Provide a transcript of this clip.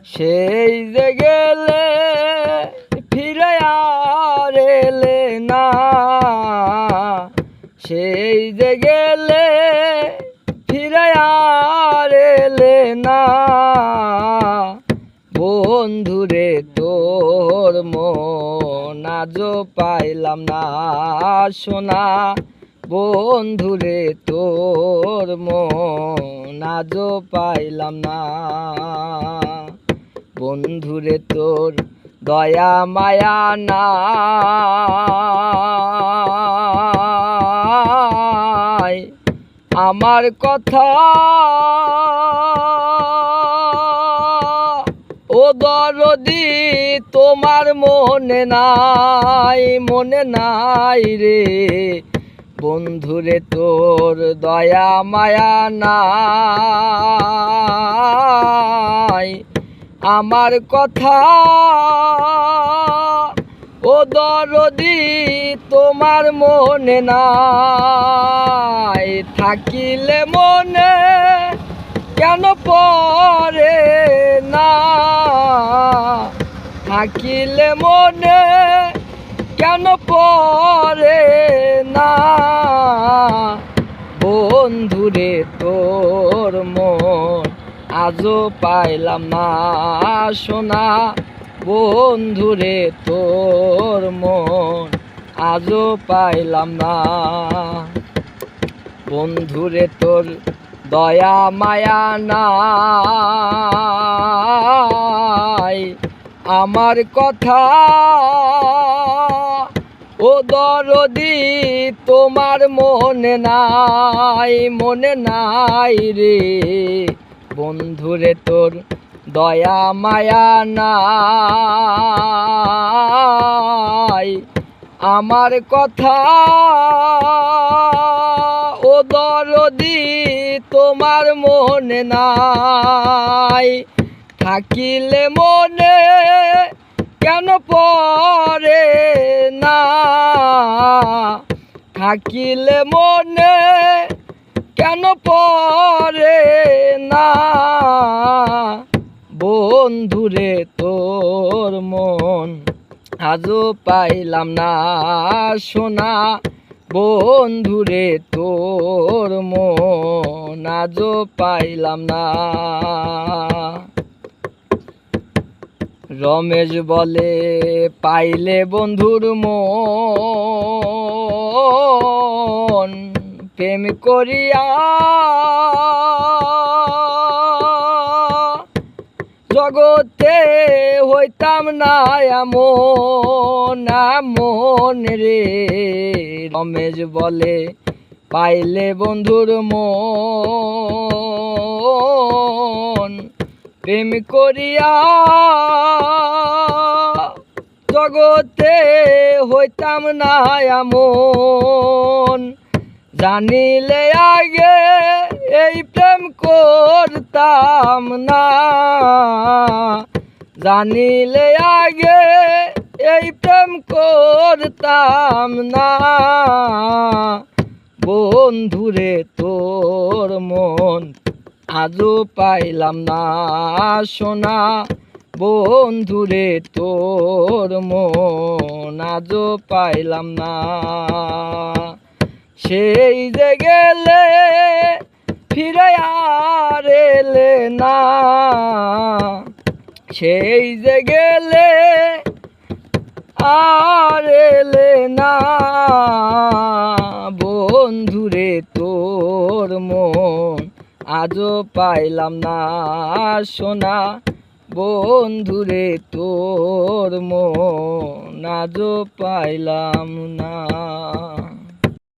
সেই যে গেলে ফিরে আর এলে না, সেই যে গেলে ফিরে আর এলে না। বন্ধুরে তোর মন আজও পাইলাম না সোনা, বন্ধুরে তোর মন আজও পাইলাম না। বন্ধুরে তোর দয়া মায়া নাই, আমার কথা ও দরদি তোমার মনে নাই, মনে নাই রে। বন্ধুরে তোর দয়া মায়া নাই, আমার কথা ও দরদি তোমার মনে নাই। থাকিলে মনে কেন পড়ে না, থাকিলে মনে কেন পড়ে না। বন্ধুরে তোর মন আজও পাইলাম না সোনা, বন্ধুরে তোর মন আজও পাইলাম না। বন্ধুরে তোর দয়া মায়া নাই, আমার কথা ও দরদি তোমার মনে নাই, মনে নাই রে। বন্ধুরে তোর দয়া মায়া নাই, আমার কথা ও দরদি তোমার মনে নাই। থাকিলে মনে কেন পড়ে না, থাকিলে মনে কেন পড়ে না। বন্ধুরে তোর মন আজও পাইলাম না সোনা, বন্ধুরে তোর মন আজও পাইলাম না। রমেশ বলে পাইলে বন্ধুর মন প্রেম করিয়া জগতে হইতাম না এমন এমন রে। রমেশ বলে পাইলে বন্ধুর মন প্রেম করিয়া জগতে হইতাম না এমন। জানিলে আগে এই প্রেম করতাম না, জানিলে আগে এই প্রেম করতাম না। বন্ধুরে তোর মন আজও পাইলাম না সোনা, বন্ধুরে তোর মন আজও পাইলাম না। সেই যে গেলে ফিরে আর এলে না, সেই যে গেলে আর এলে না। বন্ধুরে তোর মন আজও পাইলাম না সোনা, বন্ধুরে তোর মন আজও পাইলাম না।